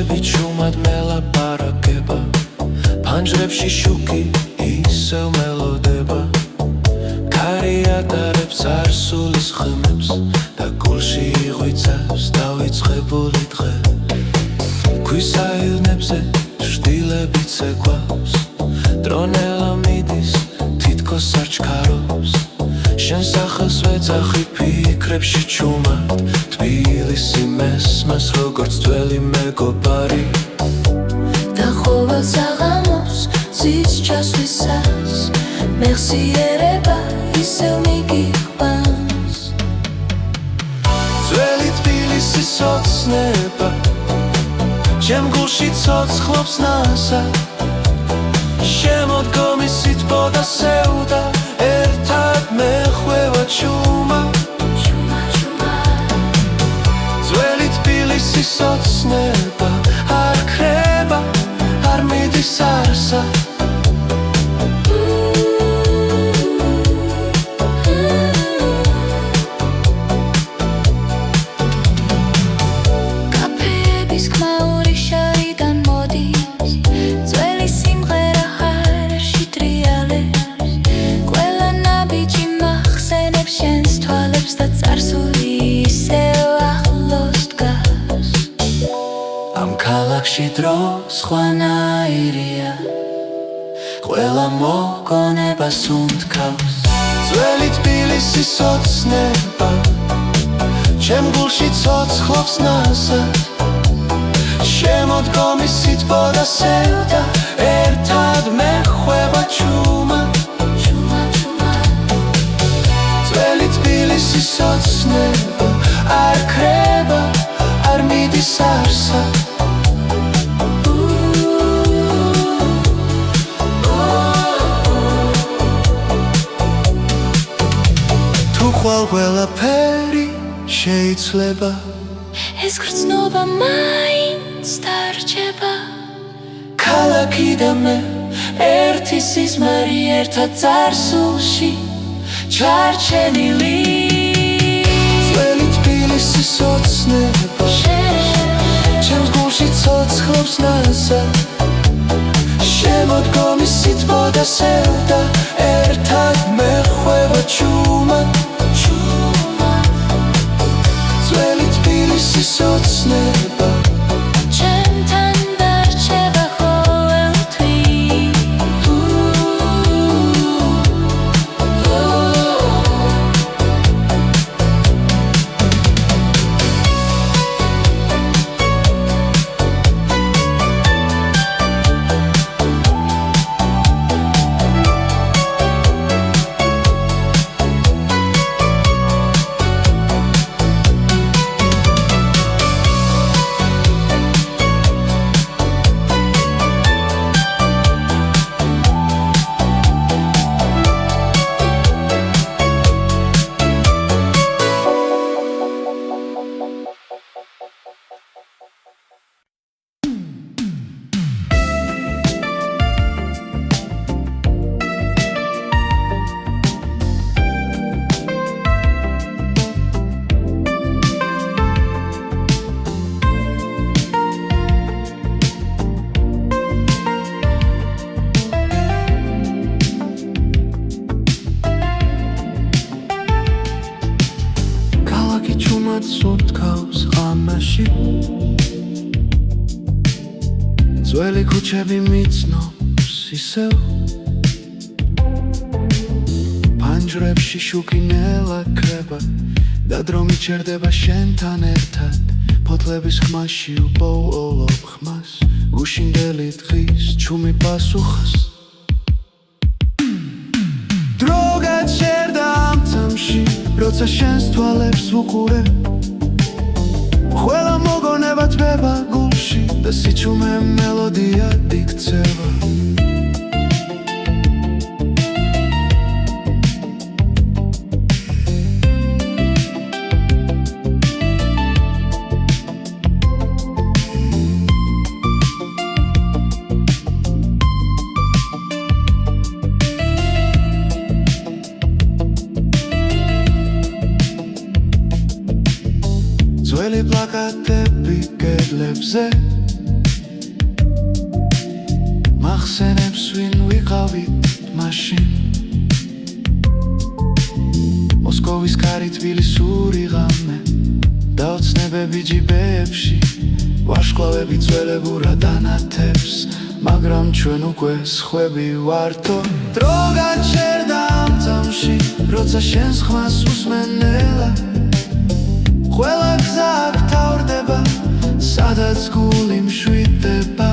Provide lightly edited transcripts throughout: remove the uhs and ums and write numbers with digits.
გულშები ჩუმად მელაპარაკება ფანჯრებში შუქი ისევ მელოდება ქარი ატარებს არსულის ხმებს და გულში იღვიცავს დავიწყებული დღე ქვის აირნებზე შტილებიც ეკვავს დრონელა მიდის თითქოს არ ჩქარობს შენ სახელს ვეძახი ფიქრებში ჩუმად თბილისი მესმას როგორც ძველი მეგობარი და ყოველ საღამოს ზის ჩასვლისას მეხსიერება ისევ მიგიყვანს ძველი თბილისის ოცნება ჩემ გულში ცოცხლობს ნასა შემოდგომის სითბო და სევდა ერთად მეხვევა ჩუმა ძველი თბილისის ოცნება არ ქრება არ მიდის არსა ქალაქში დრო სხვანაირია ყველა მოგონებას უნთქავს ძველი თბილისის ოცნება ჩემ გულში ცოცხლობს ნასა შემოდგომის სითბო და სევდა ერთად მეხვევა ჩუმა ძველი თბილისის ოცნება არ ქრება არ მიდის არსა ხვალ ყველაფერი შეიძლება ეს გრძნობა მაინც დარჩება ქალაქი და მე ერთი სიზმარი ერთად წარსულში ჩარჩენილი ძველი თბილისის ოცნება ჩემს გულში ცოცხლობს ნასა შემოდგომის სითბო და სევდა ერთად მეხვევა ჩუმა ძველი თბილისის ოცნება ჩემთან დარჩება ყოველთვის სუნთქავს ღამაში ძველი ქუჩები მიცნობს ისევ ფანჯრებში შუქი ნელაქრება და დრო მიჩერდება შენთან ერთად ფოთლების ხმაში უპოულობ ხმას გუშინდელი დღის ჩუმი პასუხას დრო გაჩერდა ამ წამში როცა შენს თვალებს ვუყურებ ყველა მოგონება თბება გულში და სიჩუმე მელოდია იქცევა ძველი პლაკატები კედლებზე მახსენებს ვინ ვიყავით მაშინ მოსკოვის კარი თბილისური ღამე დაოცნებები ჯიბეებში ვაშკლავები ძველებურად ანათებს მაგრამ ჩვენ უკვე სხვები ვართო დრო გაჩერდა ამ წამში როცა შენს ხმას უსმენელა ყველა გზა აქ თავრდება სადაც გული მშვიდდება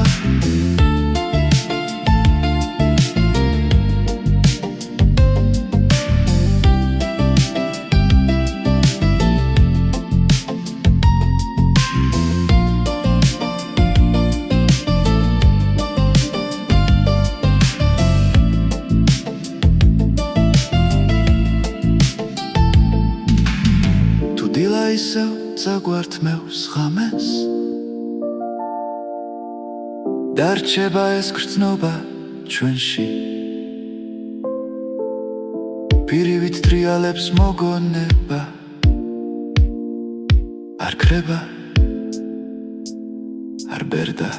დილა ისევ წაგვართმევს ღამეს დარჩება ეს გრძნობა ჩვენში პირივით ტრიალებს მოგონება არ ქრება არ ბერდა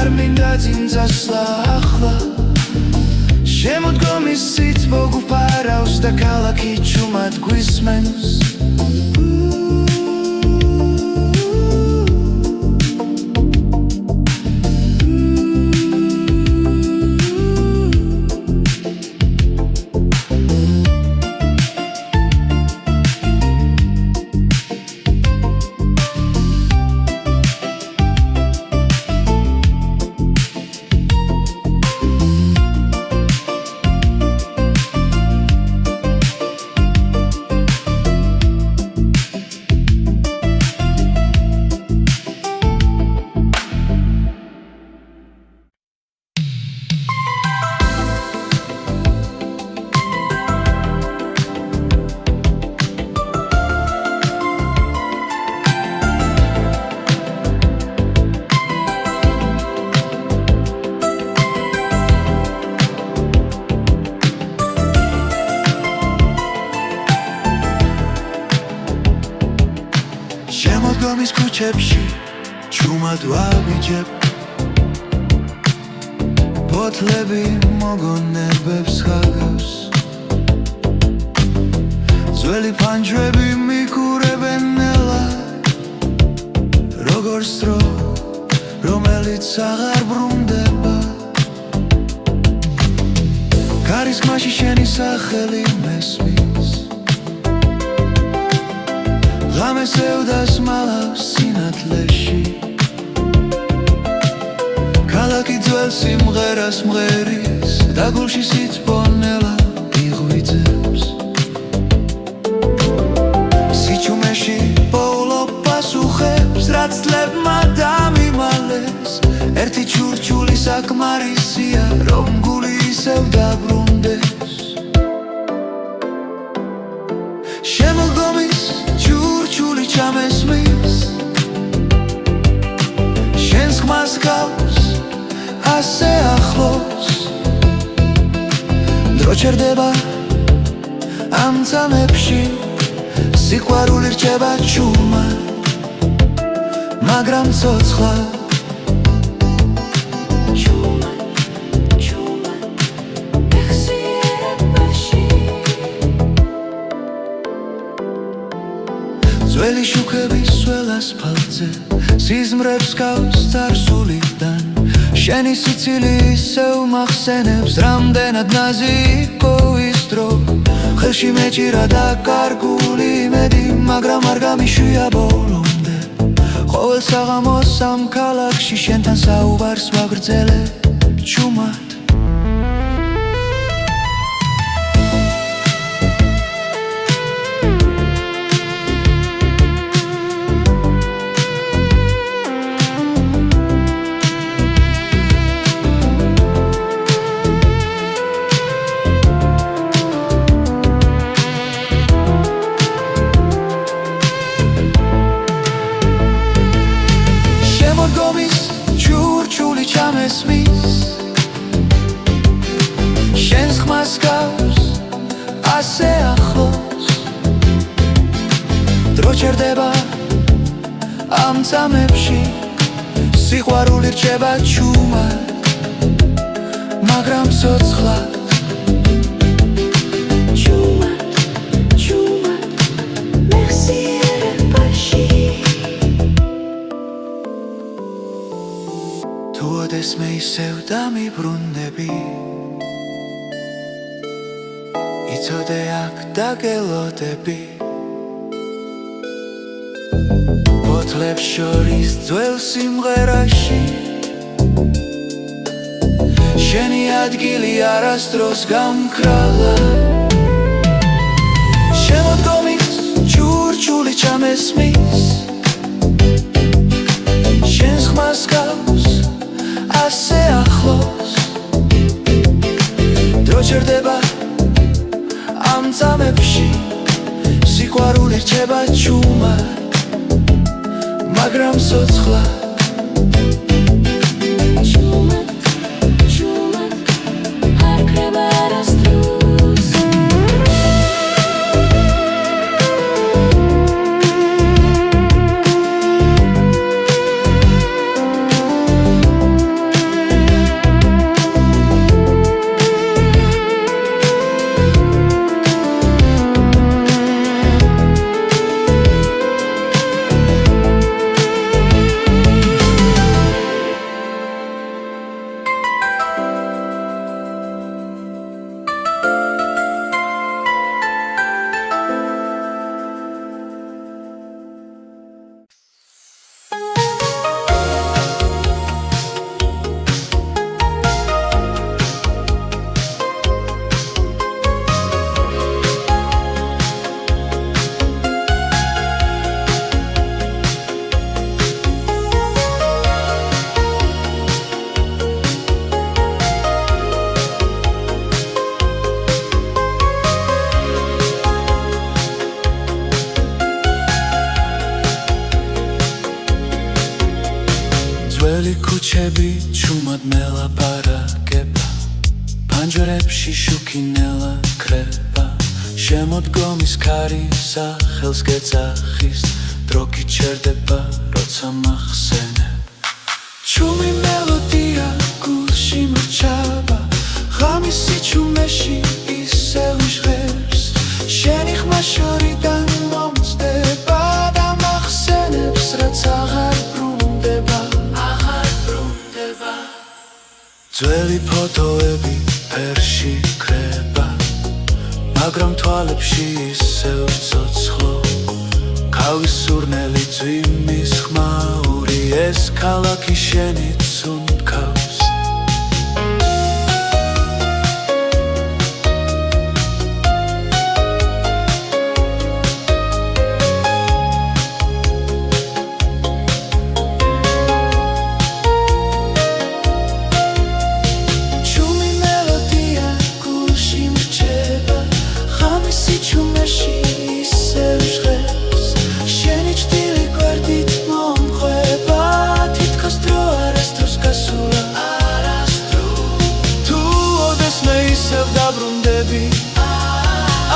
არ მინდა ძინძასლა ახლა შემოდგომის სიტყვა გუფარავს და ქალაქი ჩუმად გვისმენს შემოდგომის ქუჩებში ჩუმად ვავიჯებ ბოთლები მოგონებებს ხაგავს ძველი ფანჯრები მიკურებენ ნელა როგორც დრო რომელიც აღარ ბრუნდება კარისმაში შენი სახელი მესმის ღამეს ევდას მალავს სინათლეში ქალაქი ძველ სიმღერას მღერის და გულში სიტყვონელა იღვიძებს სიჩუმეში პოულო პასუხებს რაც წლებმა დამიმალეს ერთი ჩურჩული საკმარისია რომ გული ისევ დაბრუნდეს შემოდგომის ჩურჩული ჩამესმის შენს ხმას გავს ასე ახლოს დრო ჩერდება ამ წამებში სიყვარული რჩება ჩუმად მაგრამ ცოცხლად ძველი შუქების სველ ასფალტზე სიზმრებს გავს წარსულიდან შენი სიცილი ისევ მახსენებს რამდენად ნაზი იყო ის დრო ხელში მეჭირა და კარგული იმედი მაგრამ არ გამიშვია ბოლომდე ყოველ საღამოს ამ ქალაქში შენთან საუბარს ვაგრძელებ ჩუმად ჩამესმის შენს ხმას გავს ასე ახლოს დრო ჩერდება ამ წამებში სიყვარული რჩება ჩუმად მაგრამ ცოცხლად თუ ოდეს მე ისევ დამიბრუნდები იცოდე აქ დაგელოდები ფოთლებს შორის ძველ სიმღერაში შენი ადგილი არასდროს გამკრალა შემოდგომის ჩურჩული ჩამესმის შენს ხმას გავს ასე ახლოს დრო ჩერდება ამ წამებში სიყვარული რჩება ჩუმად მაგრამ ცოცხლად ძველი ქუჩები ჩუმად მელაპარაკება ფანჯრებში შუქინელა კრება შემოდგომის ქარი სახელს გეძახის დრო გიჩერდება როცა მახსენებ ჩუმი მელოდია გულში მრჩება ღამისი ჩუმეში ისევ ჟღერს შენი ხმა შორიდან მომწდება და მახსენებს რაც აღარ ბრუნდება ძველი ფოტოები ფერში კრება მაგრამ თვალებში ისევ ცოცხლო ქავის სურნელი წვიმის ხმაური ეს ქალაქი შენით სუნთქავს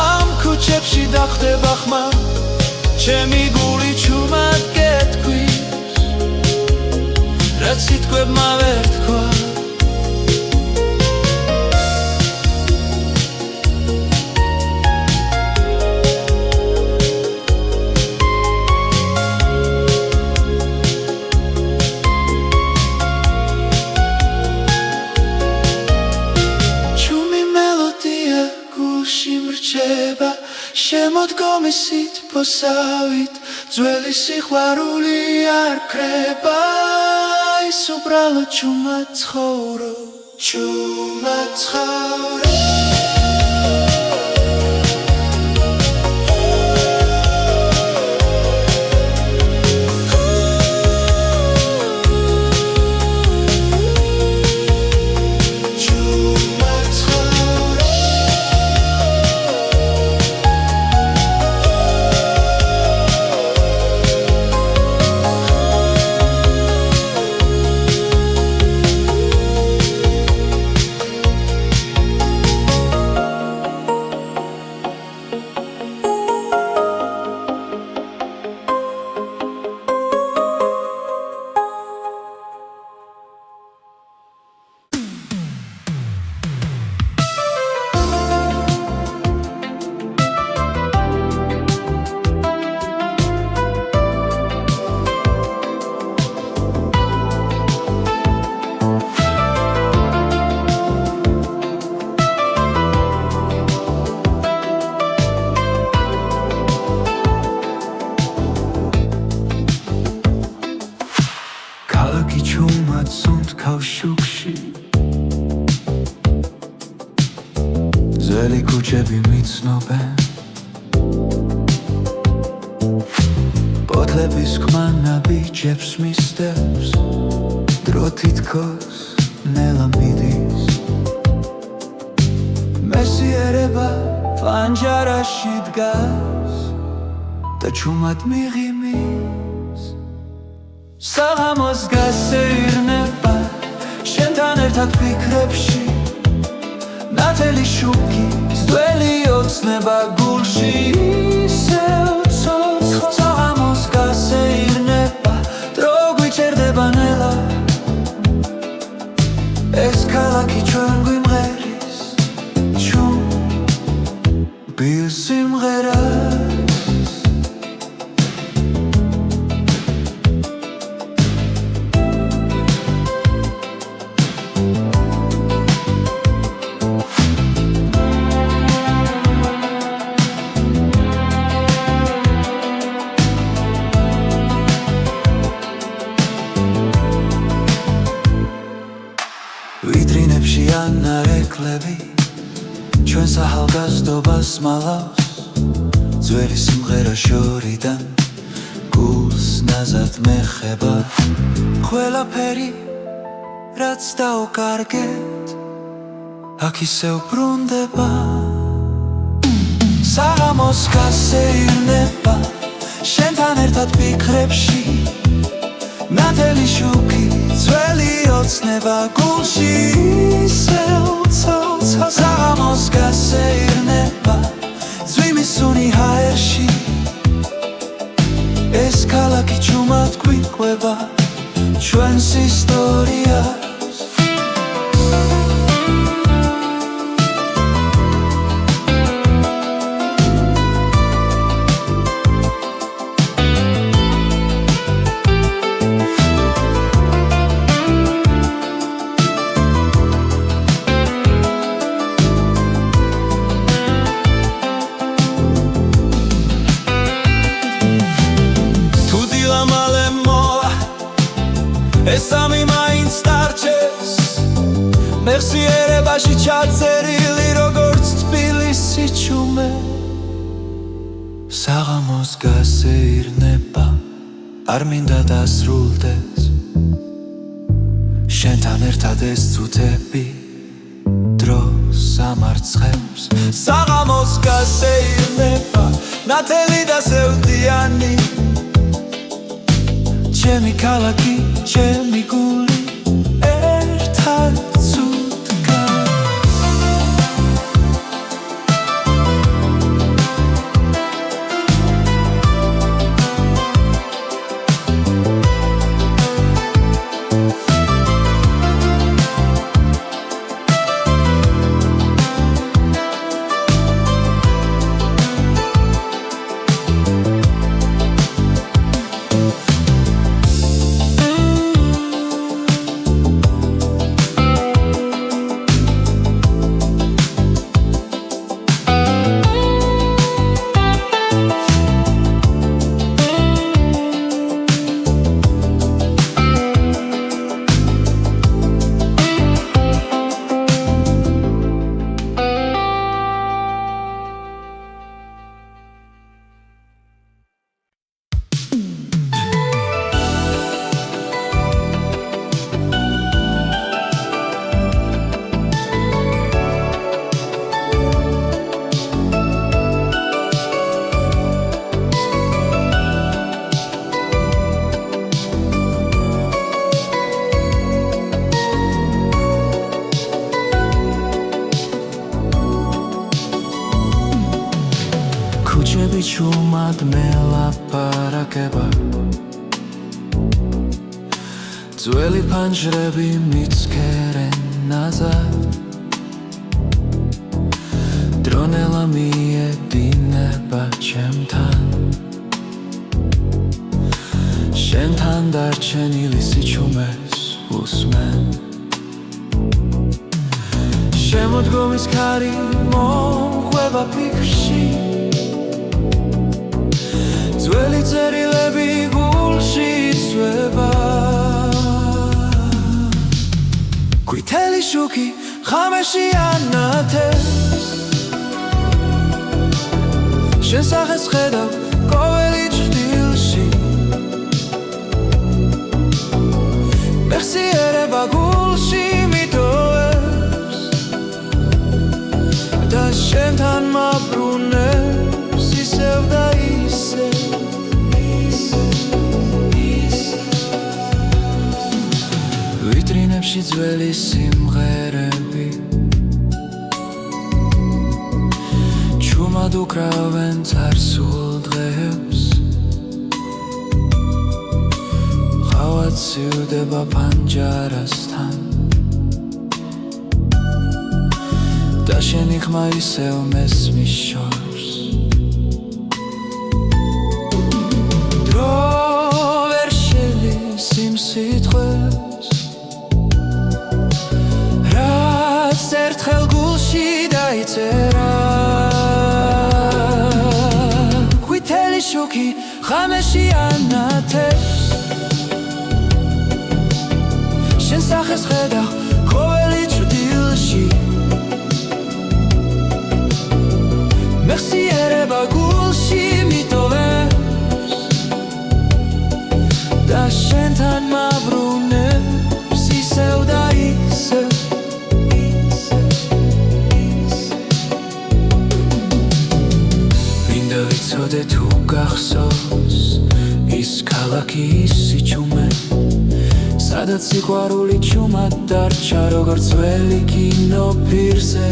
ამ ქუჩებში დახდება ხმა ჩემი გული ჩუმად გეთქვის რაც სიტყვებმა ვერ თქვა შემოდგომისით ფოსავით ძველი სიყვარული არ კრება ის უბრალოდ ჩუმად ცხოვრობ ჩუმად ცხოვრობ ცუნთ კავშირში ძველი ქუჩები მიცნობენ პოთლების ქმანა ბიჭებს მისდევს დრო თითქოს ნელა მიდის მესიერება ფანჯარაში დგას და ჩუმად მიღიმის საღამოს გასეირნება შენთან ერთად ფიქრებში ნათელი შუქი ძველი ოცნება გულში ისევ ცოცხალ საღამოს გასეირნება დრო გვიჭერდება ნელა ეს ქალაქი ჩვენ გვიმღერის ჩუმ ბილ სიმღერას ვიტრინებში ანარეკლები ჩვენს ახალგაზრდობას მალავს ძველი სიმღერა შორიდან გულს ნაზად მეხება ყველაფერი რაც დაუკარგეთ აქ ისევ ბრუნდება საღამოს გასეირნება შენთან ერთად ფიქრებში ნათელი შუქი ძველი ოცნება გულში ისევ ცოცხალ საღამოს გასეირნება ძვიმის სუნი ჰაერში ეს ქალაქი ჩუმად გვიყვება ჩვენს ისტორიას ეს ამი მაინც დარჩეს მეხსიერებაში ჩაწერილი როგორც თბილისი ჩუმე საღამოს გასეირნება არ მინდა დასრულდეს შენთან ერთად ეს წუთები დროს ამარცხებს საღამოს გასეირნება ნათელი და სევდიანი ჩემი ქალაქი, ჩემი გული ერთად ცუდგას ქუჩები ჩუმად მელაპარაკება ძველი ფანჯრები მიცქერენ ნაზად დრონელა მიედინება ჩემთან შენთან დარჩენილი სიჩუმეს უსმენ შემოდგომის ქარი მომყვება ფიქრში ძველი წერილები გულში იცვება შუქი ღამეში ანათებს შენ სახეს ხედავ ყოველი ჭრილში მეხსიერება გულში მიტოვებს და შენთან მაბრუნებს ისევ და ისევ ვიტრინებში ძველი სიმღერები ჩუმად უკრავენ წარსულ დღეებს ყავაც სივდება პანჯარასთან და შენი ხმა ისევ მესმის შორს დრო ვერ შელის იმ სიტყვებს რაც ერთხელ გულში დაიწერა ყვითელი შუქი ღამეში ანათებს შენ სახეს ხედავ ყოველი ჭრილში მეხსიერება გულში მიტოვებს და შენთან მაბრუნებს ისევ და ისევ მინდა ვიცოდე თუ გახსოვს ის ქალაქი ის სიჩუმე სადაც სიყვარული ჩუმად დარჩა როგორც ძველი კინო პირზე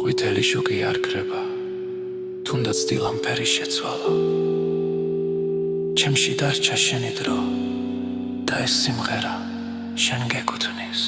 ყვითელი შუქი არ ქრება თუნდაც დილამფერი შეცვალა ჩემში დარჩა შენი დრო და ეს სიმღერა შენ გეკუთვნის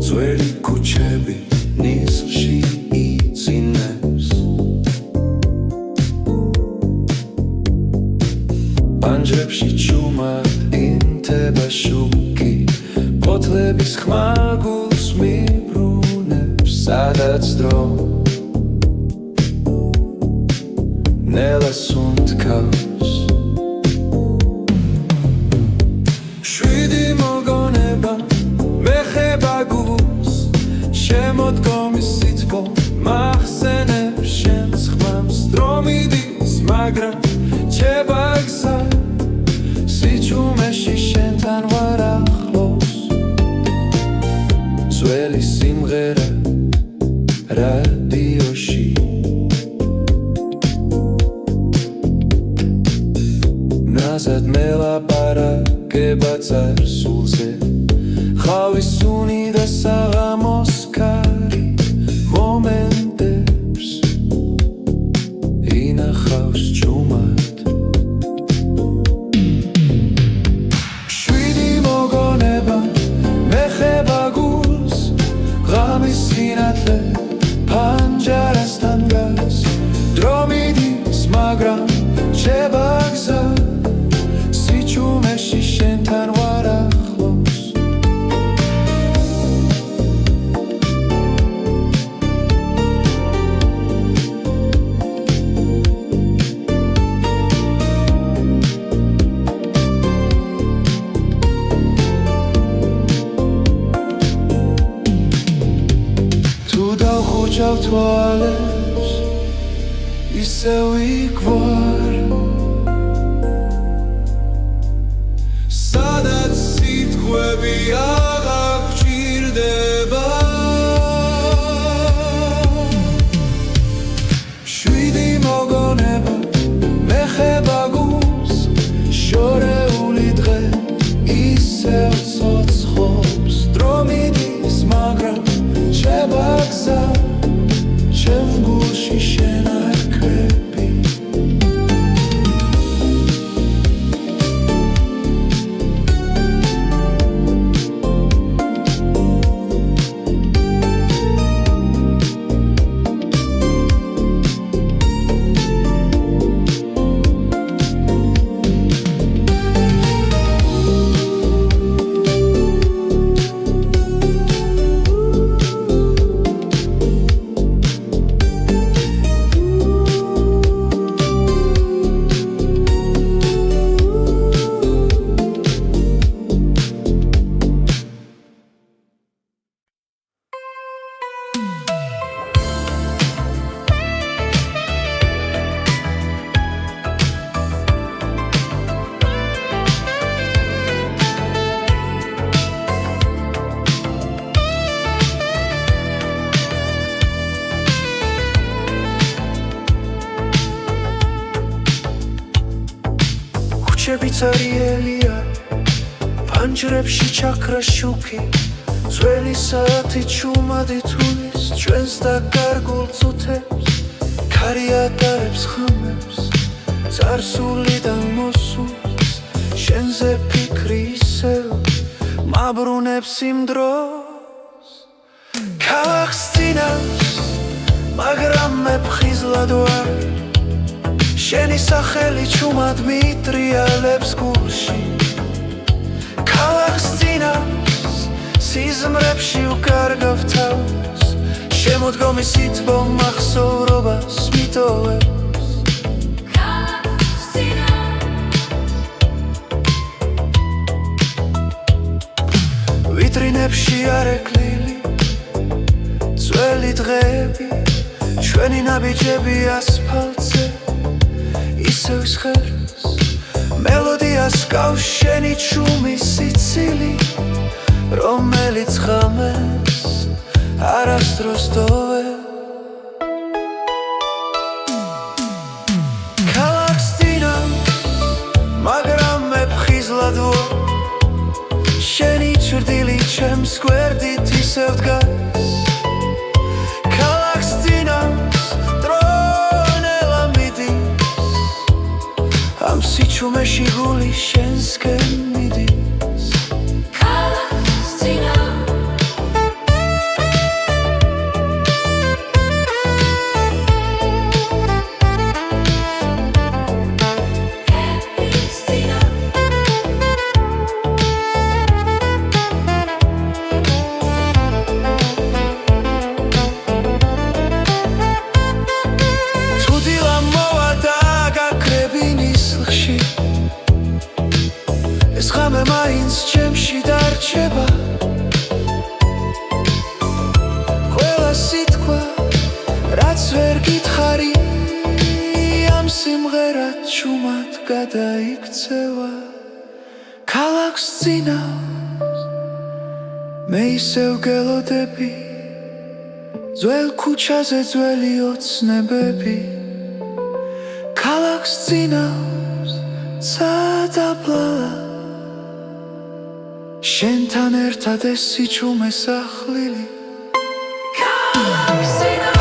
ძველი ქუჩები ნისლში იწინებს პანჯრებში ჩუმად ინთება შუქი ფოთლების ხმა გულს მიბრუნებს სადაც დრო ნელას უნთქავს შვიდი მოგონება მეხება გულს შემოდგომის სითბო მახსენებს შენს ხმამს დრო მიდის მაგრამ რჩება გზა სიჩუმეში შენთან ვარ ახლოს ძველი სიმღერა რადიოში ნაზად მელაპარაკება წარსულზე ხავის სუნი და საღამოს ქარი მომენტებს ინახავს ჩუმად შვიდი მოგონება მეხება გულს ღამის სინათლე პანჯარასთან დგას დრო მიდის მაგრამ რჩება გზა სიჩუმეში შენთან ვარ ახლოს მოჭავ თვალებს ისევ იგვარ სადაც სიტყვები აღარ გჭირდება შვიდი მოგონება მეხება გულს შორეული დღე ისევ ცოცხობს დრო მიდის მაგრამ რჩება გზა ჩემ გულში შენ არ κρები ქუჩებიც არიელია ფანჯრებში ჩაქრა შუქი ძველი საათი ჩუმადი თulis ჩვენს დაკარგულ წუთებს ქარი ატარებს ხმებს წარსულიდან მოსულს შენზე ფიქრი ისევ მაბრუნებს იმ დროს ქალაქს წინავს მაგრამ მე ფხიზლად ვარ შენი სახელი ჩუმად მიტრიალებს გულში ქალაქს წინავს სიზმრებში უკარგავ თავს შემოდგომი სითბო მახსოვრობას მიტოვებს ქალაქს წინავს ვიტრინებში არეკლილი ძველი დღეები ჩვენი ნაბიჯები ასფალტზე ისევ სხერს მელოდიას გავს შენი ჩუმი სიცილი რომელიც ღამეს არასდროს დოვე ქალაქს წინავს მაგრამ მე ფხიზლად ვარ შენი ჩრდილი ჩემს გვერდით ისევ დგას ქალაქს წინავს ამ სიჩუმეში გული შენსკენ მიდის ქალაქს წინავს ეს ღამე მაინც ჩემში დარჩება ყველა სიტყვა რაც ვერ გითხარი ამ სიმღერად ჩუმად გადაიქცევა ქალაქს წინავს მე ისევ გელოდები ძველ ქუჩაზე ძველი ოცნებები ქალაქს წინავს სადაბლალა შენთან ერთად ეს სიჩუმე სახლილი ქალაქს წინავს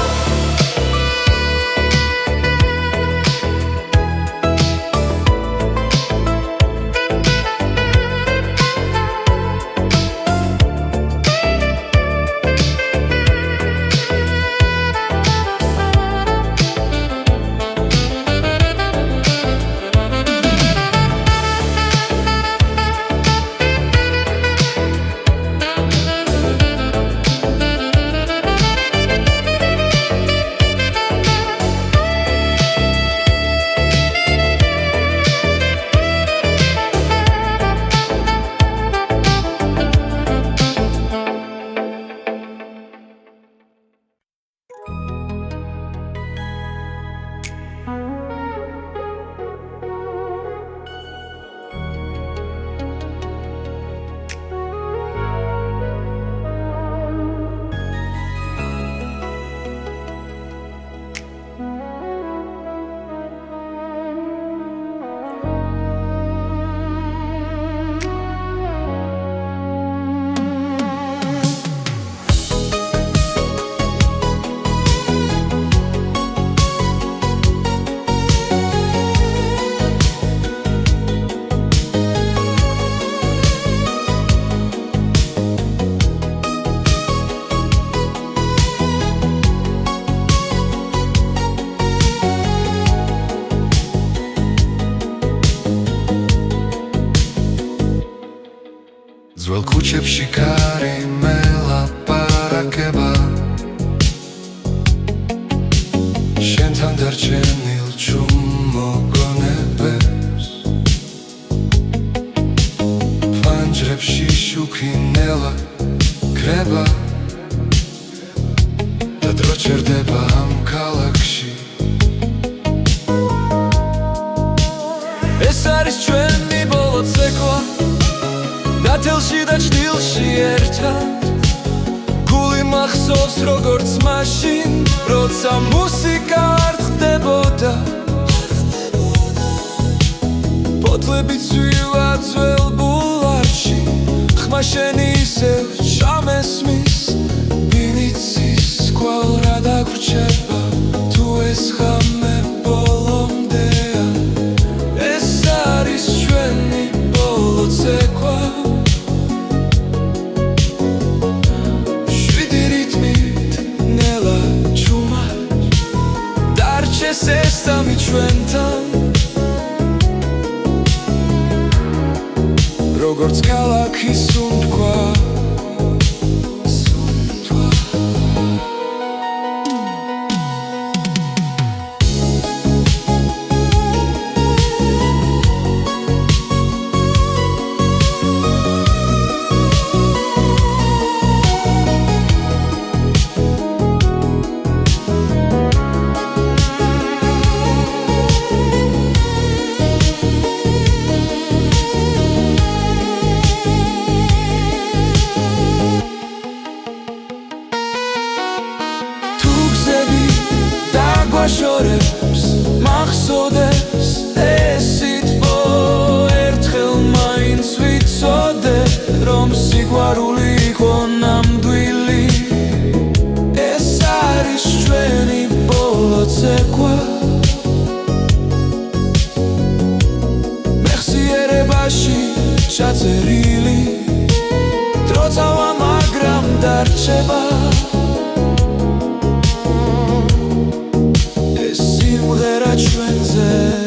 ძველ ქუჩებში კარი მელაპარაკება შენთან დარჩენილ ჩუმოგონებებს ფანჯრებში შუქი ნელა კრება და დრო ჩერდება ამ ქალაქში ეს არის ჩვენი ბოლო ცეკვა დათელში და ჭდილში ერთად გული მახსოვს როგორც მაშინ როცა მუსიკა არ ხდებოდა ფოთლები ცვივა ძველ ბულვარში ხმა შენი ისევ ჩამესმის ბინიცის კვალ რა დაგვრჩება თუ ეს ხამე ბოლომდეა ეს არის ჩვენი ბოლო ცეკვა სესტამი ჩვენთან როგორც ქალაქის სუნთქვა შორებს მახსოვდეს ეს სიტყვა ერთხელ მაინც ვიცოდე რომ სიყვარული იყო ნამდვილი ეს არის ჩვენი ბოლო ცეკვა მეხსიერებაში ჩაწერილი დროწავა მაგრამ დარჩება ჩვენზე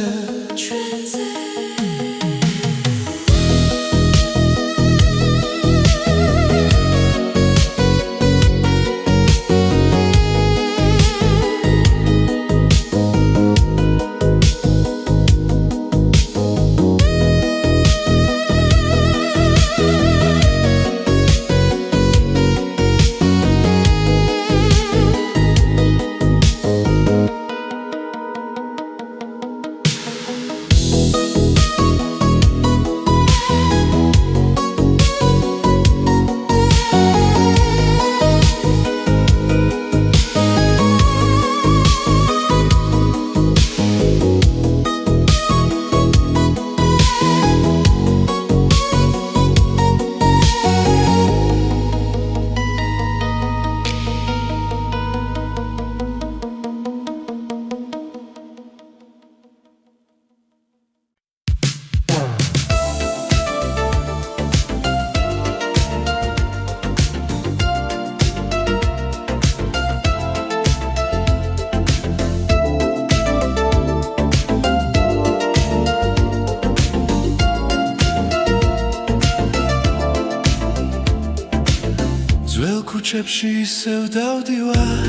ქუჩებში ისევ დავდივარ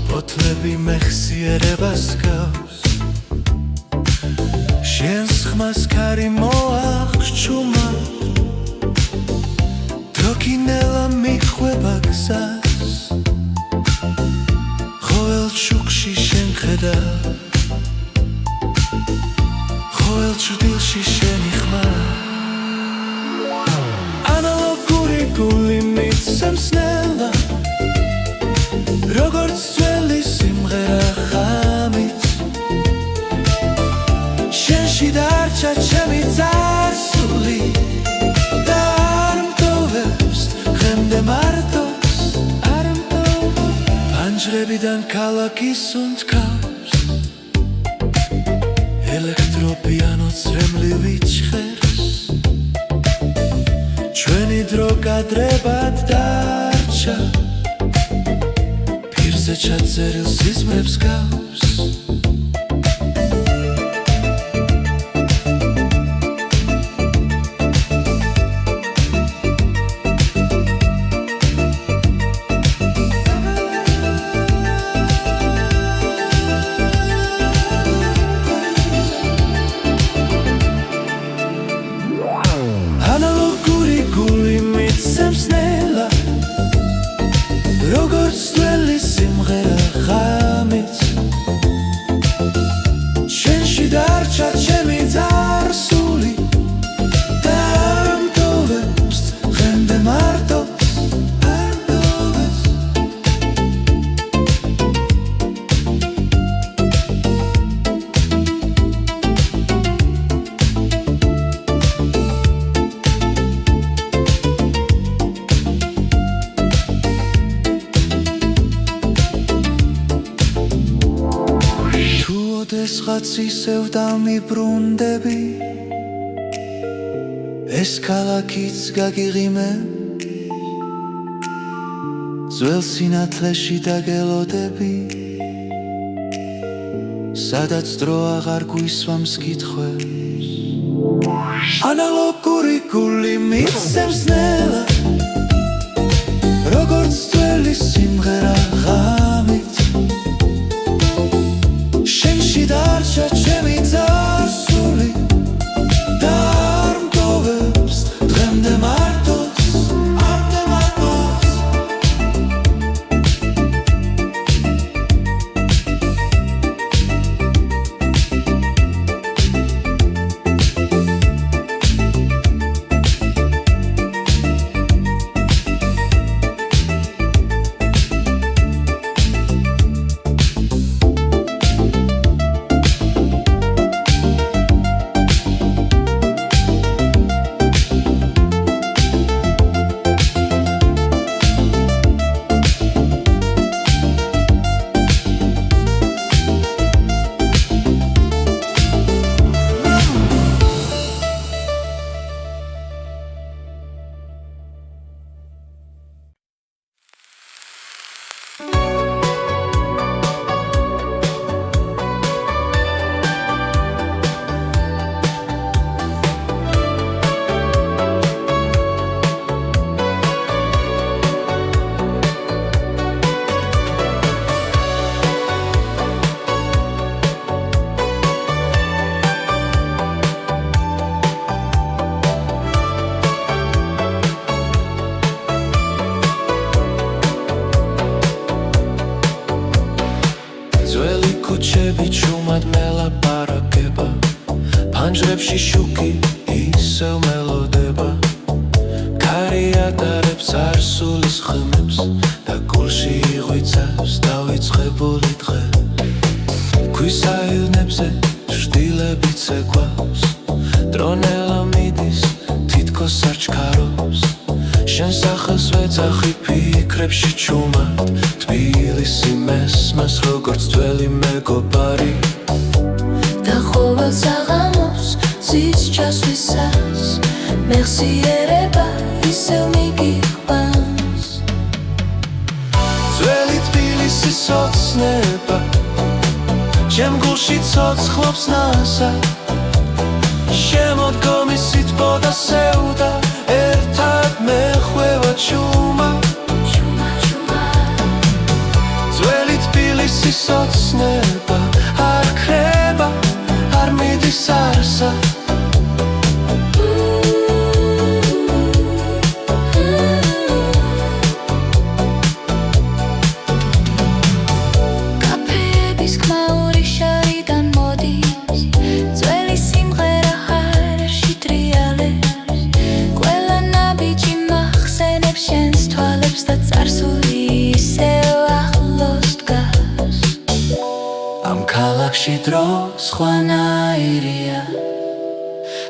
ფოთლები მეხსიერებას გავს შენს ხმას ქარი მოახჩუმა დროკინელა მიხვება გზას ყოველ ჩუქში შენ ხედა ყოველ ჭრილში შენი ხმა გული მიცემს ნელა როგორც ძველი სიმღერა ხამით შენში დარჩა ჩემი წარსული და არ მტოვებს დღემდე მარტოს არ მტოვებს პანჯრებიდან ქალაქის სუნთქავს ელექტროპიანო წრემლივი ჭხერს ჩვენი დრო კადრებად დარჩა ფირზე ჩაწერილ სიზმრებს გავს როდესღაც ისევ დამიბრუნდები ეს ქალაქიც გაგიღიმებ ძველ სინათლეში დაგელოდები სადაც დრო აღარ გვისვამს კითხვებს ანალოგური გული მიცემს ნელა როგორც ძველი სიმღერა ღამით შენში დარჩა ჩემი წარსული და არ მტოვებს დღემდე მარტოს ძველი ქუჩები ჩუმად მელაპარაკება ფანჯრებში შუქი ისევ მელოდება ქარი ატარებს წარსულის ხმებს და გულში იღვიცავს დავიწყებული დღე ქვის აივნებზე შtildeებით ცეკვავს დრონელა მიდის თითქოს არ ჩქარობს შენ სახელს ვეძახი ფიქრებში ჩუმად თბილისი მესმას როგორც ძველი მეგობარი და ყოველ საღამოს ზის ჩასვლისას მეხსიერება ისევ მიგიყვანს ძველი თბილისის ოცნება ჩემ გულში ცოცხლობს ნასა შემოდგომის სითბო და სევდა ერთად მეხვევა ჩუმა ძველი თბილისის ოცნება არ ქრება არ მიდის არსა კაფეების ხმაური შარიდან მოდის ძველი სიმღერა ჰარში ტრიალებს ყველა ნაბიჯი მახსენებს შენს თვალებს და წარსული ისევ ახლოს დგას ამ ქალაქში დრო სხვანაირია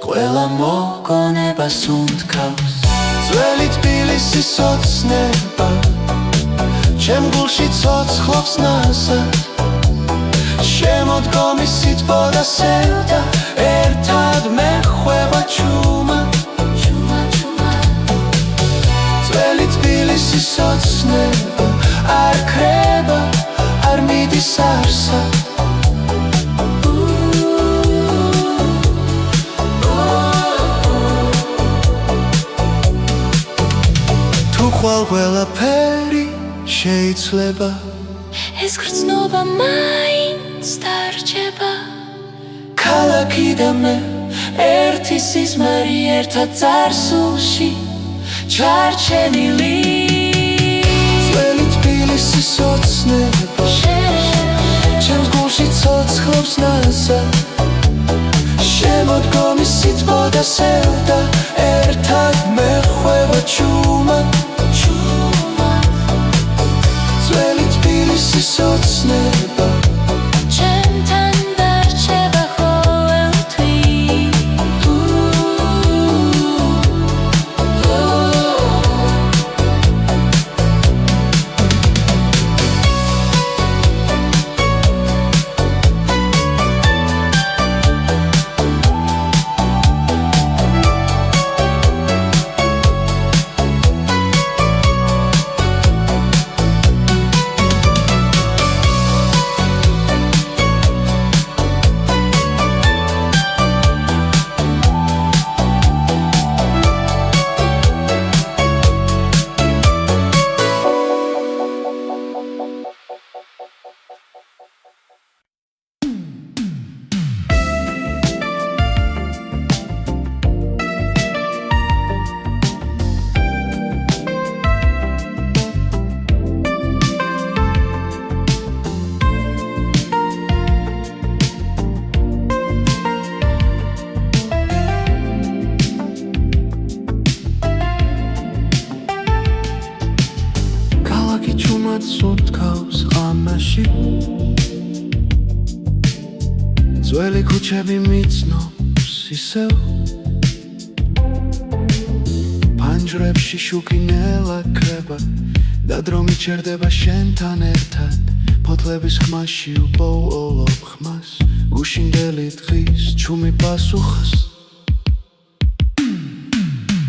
ყველა მოგონებას უნთქავს ძველი თბილისის ოცნება ჩემ გულში ცოცხლობს ნასად შემოდგომის სითბო და სევდა ერთად მეხვევა ჩუმა ძველი თბილისის ოცნება არ ქრება არ მიდის არსა თუ ხვალ ყველაფერი შეიძლება ეს გრძნობა მაინც დარჩება ქალაქი და მე ერთი სიზმარი ერთად წარსულში ჩარჩენილი ძველი თბილისის ოცნება ჩემს გულში ცოცხლობს ნასა შემოდგომის სითბო და სევდა ერთად მეხვევა ჩუმა ძველი თბილისის ოცნება ჩემთან დარჩება ყოველთვის ძველი ქუჩები მიცნობს ისევ ფანჯრებში შუქი ნელა ქრება და დრომი ჩერდება შენთან ერთად ფოთლების ხმაში უპოულობ ხმას გუშინდელი დღის ჩუმი პასუხას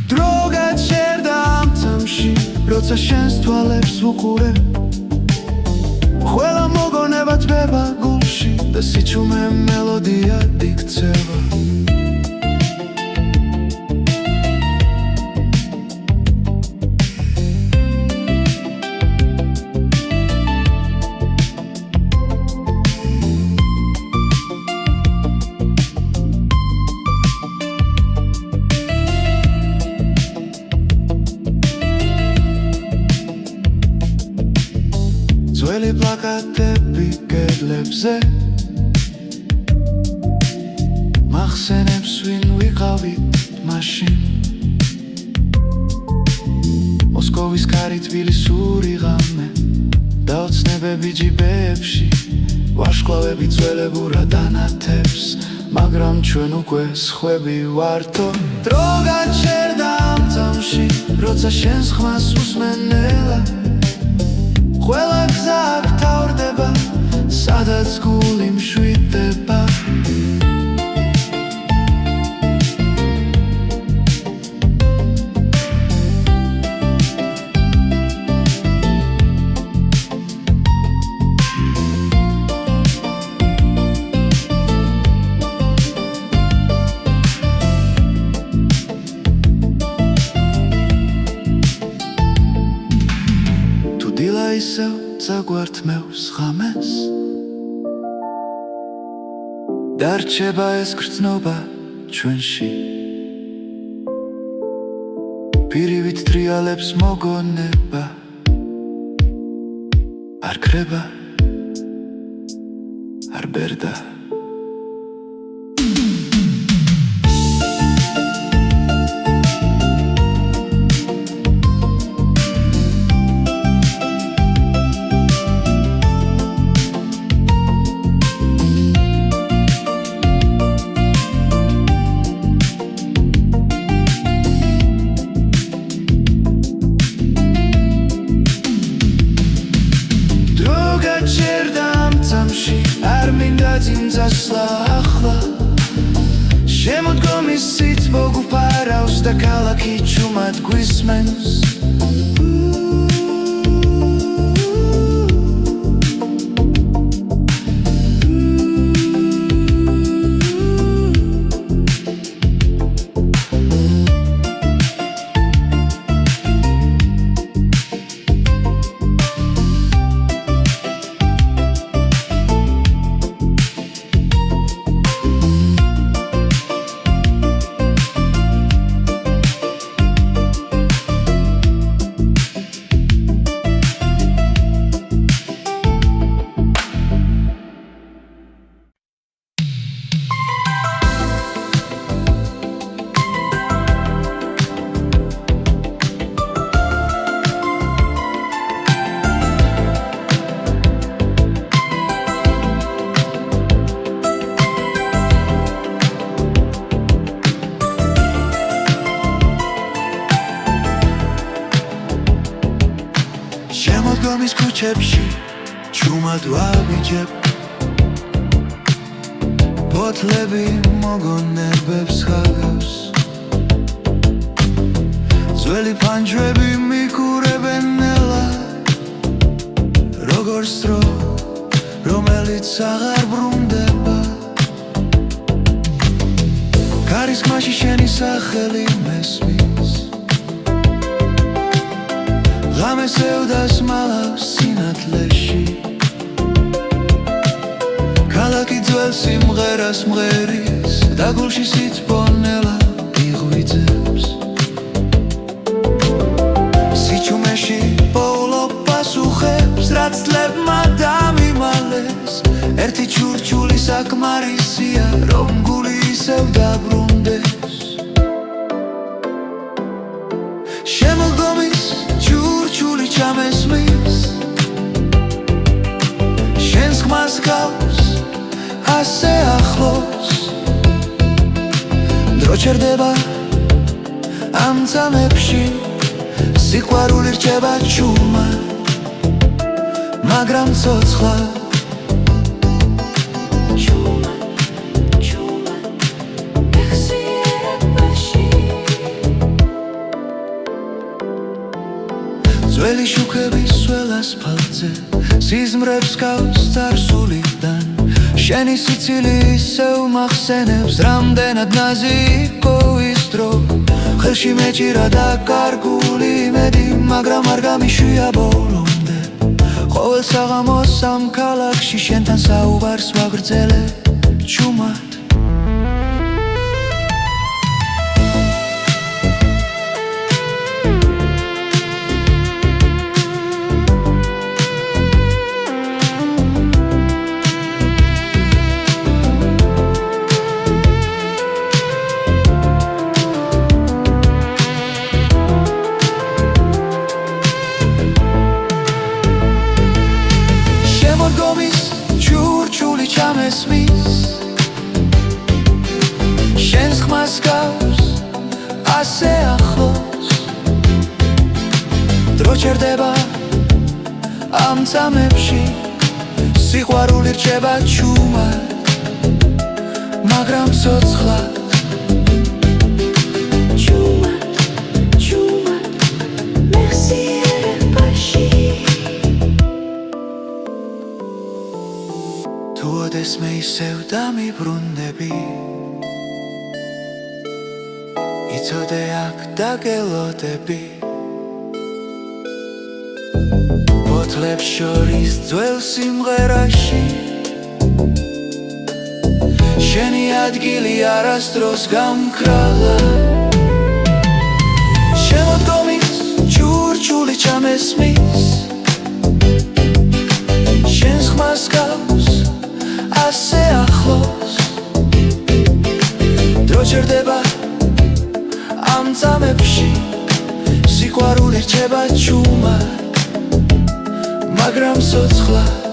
დრო გაჩერდა ამ წამში როცა შენს თვალებს ვუყურებ ყველა მოგონება თბება გულში და სიჩუმე მელოდია იქცევა ძველი პლაკატები კედლებზე მახსენებს ვინ ვიყავით მაშინ მოსკოვის კარი თბილისური ღამე და ოცნებები ჯიბეებში ვარშკლავები ძველებურად ანათებს მაგრამ ჩვენ უკვე სხვები ვართო დრო გაჩერდა ამ წამში როცა შენს ხმას უსმენელა ყველა გზა აქ თავრდება, სადაც გული მშვიდდება ისევ წაგვართმევს ღამეს დარჩება ეს გრძნობა ჩვენში პირივით ტრიალებს მოგონება არ ქრება არ ბერდა არ მინდა ძინძასლა ახლა შემოდგომის სითბო გუფარავს და ქალაქი ჩუმად გვისმენს შემოდგომის ქუჩებში ჩუმად ვავიჯებ ფოთლები მოგონებებს ხაგავს ძველი ფანჯრები მიკურებენ ნელა როგორც დრო რომელიც აღარ ბრუნდება კარისმაში შენი სახელი მესმის ღამეს ევდას მალავს სინათლეში ქალაქი ძველ სიმღერას მღერის და გულში სითბონელა იღვიძებს სიჩუმეში პოულობ პასუხებს რაც წლებმა დამიმალეს ერთი ჩურჩული საკმარისია რომ გული ისევ დაბრუნდეს შემოდგომის ჩურჩული ჩამესმის შენს ხმას გავს ასე ახლო დრო ჩერდება ამ წამებში სიყვარული რჩება ჩუმად მაგრამ ცოცხლად ძველი შუქების სველ ასფალტზე სიზმრებს გავს წარსულიდან შენი სიცილი ისევ მახსენებს რამდენად ნაზი იყო ის დრო ხელში მეჭირა და კარგული იმედი მაგრამ არ გამიშვია ბოლომდე ყოველ საღამოს ამ ქალაქში შენთან საუბარს ვაგრძელე ჩუმად ჩამესმის შენს ხმას გავს ასე ახლოს დრო ჩერდება ამ წამებში სიყვარული რჩება ჩუმად მაგრამ ცოცხლად ოდეს მე ისევ დამიბრუნდები იცოდე აქ დაგელოდები ფოთლებს შორის ძველ სიმღერაში შენი ადგილი არასდროს გამქრალა შემოდგომის ჩურჩული ჩამესმის შენს ხმას გავს ასე ახლოს დრო ჩერდება ამ წამებში სიყვარული რჩება ჩუმად მაგრამ ცოცხლად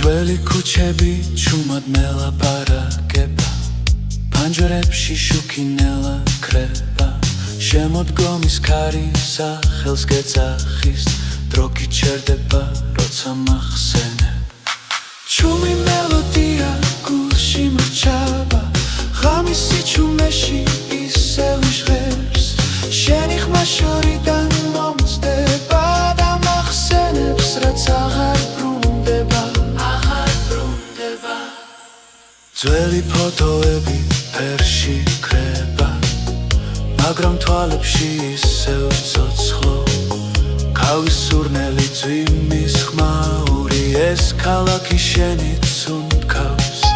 ძველი ქუჩები ჩუმად მელაპარაკება ფანჯრებში შუქინელა ქრება შემოდგომის ქარი სახელს გეძახის დრო გიჩერდება როცა მახსენებ ჩუმი მელოდია გულში მრჩება ღამისი ჩუმეში ისევ ჟღერს შენი ხმა შორიდან მომწდება და მახსენებს რაც აღარ ძველი ფოტოები ფერში ქრება მაგრამ თვალებში ისევ ცოცხლო ქავის სურნელი ძვიმის ხმაური ეს ქალაქი შენით სუნთქავს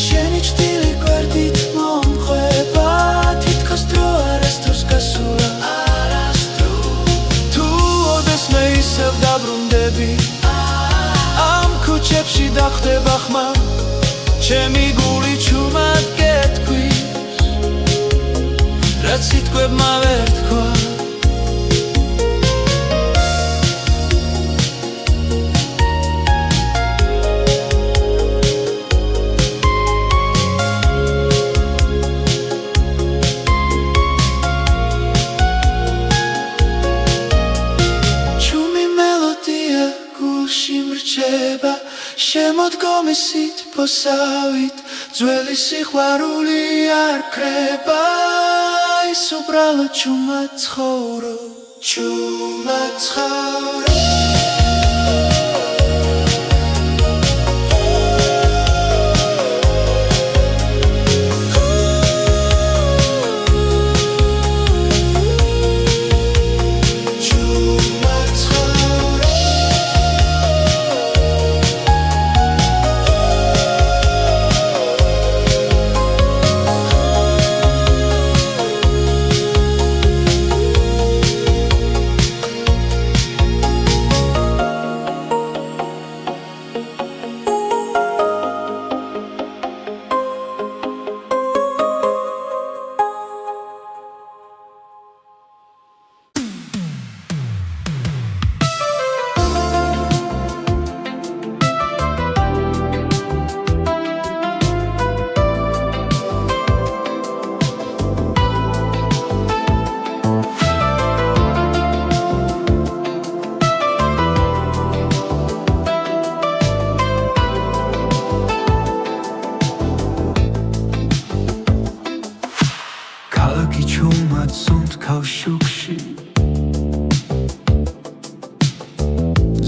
შენი ჭდილი გვერდით მომხვება თითქოს დრო არასდროს ხდება ხმა ჩემი გული ჩუმად გეთქვის რაც სიტყვებმა ვერ თქვა შემოდგომის სითბოსავით ძველი სიყვარული არ ქრება ის უბრალოდ ჩუმად ცხოვრო ჩუმად ცხოვრო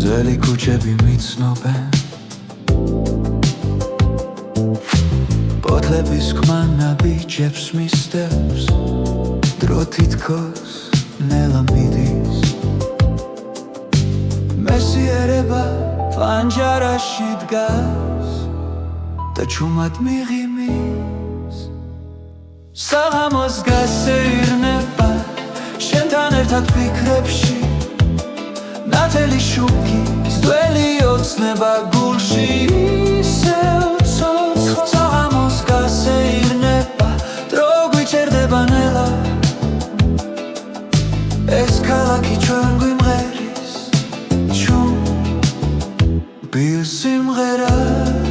ძველი ქუჩები მიცნობენ პოთლების ქმანა ბიჭებს მისდევს დრო თითქოს ნელა მიდის მესიერება ფანჯარაში დგას და ჩუმად მიღიმის საღამოს გასეირნება შენთან ერთად ფიქრებში ნათელი შუქი ძველი ოცნება გულში ისევ ცოცხლ საღამოს გასეირნება დრო გვიჭერდება ნელა ეს ქალაქი ჩვენ გვიმღერის ჩუმბილ სიმღერას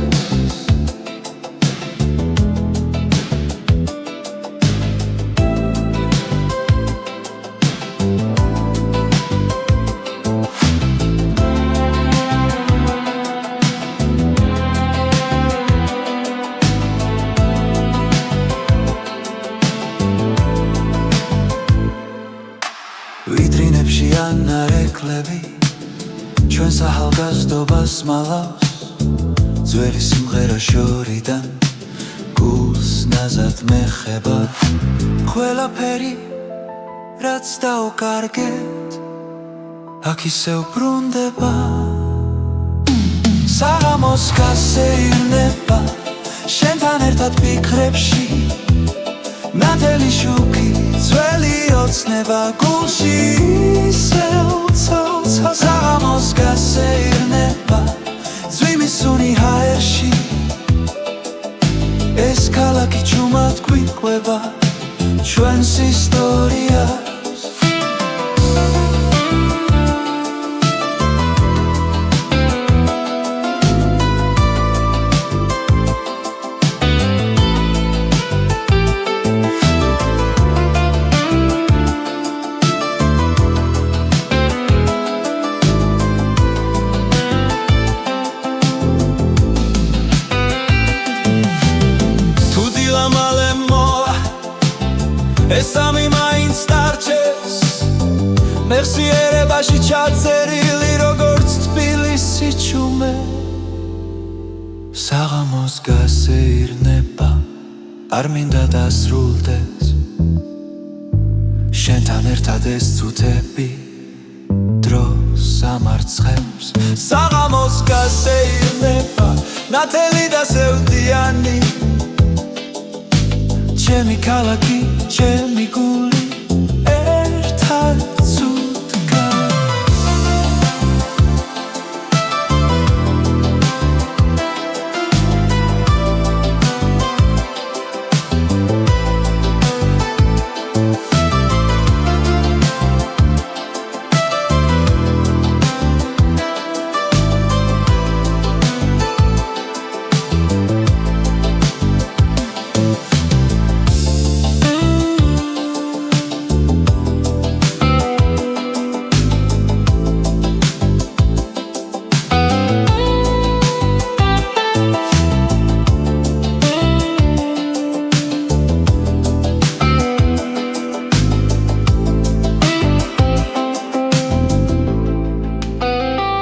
ვიტრინებში ანარეკლები ჩვენს ახალგაზრდობას მალავს ძველი სიმღერა შორიდან გულს ნაზად მეხება ყველაფერი რაც დაუკარგეთ აქ ისევ ბრუნდება საღამოს გასეირნება შენთან ერთად ფიქრებში ნათელი შუქი ძველი ოცნება გულში ისევ ცოცხლ საღამოს გასეირნება ძვიმის სუნი ჰაერში ეს ქალაქი ჩუმად გვიყვება ჩვენს ისტორიას ეს ამი მაინც დარჩეს მეხსიერებაში ჩაწერილი როგორც თბილისი ჩუმე საღამოს გასეირნება არ მინდა დასრულდეს შენთან ერთად ეს წუთები დროს ამარცხებს საღამოს გასეირნება ნათელი და სევდიანი ჩემი ქალაქი ჩემი გული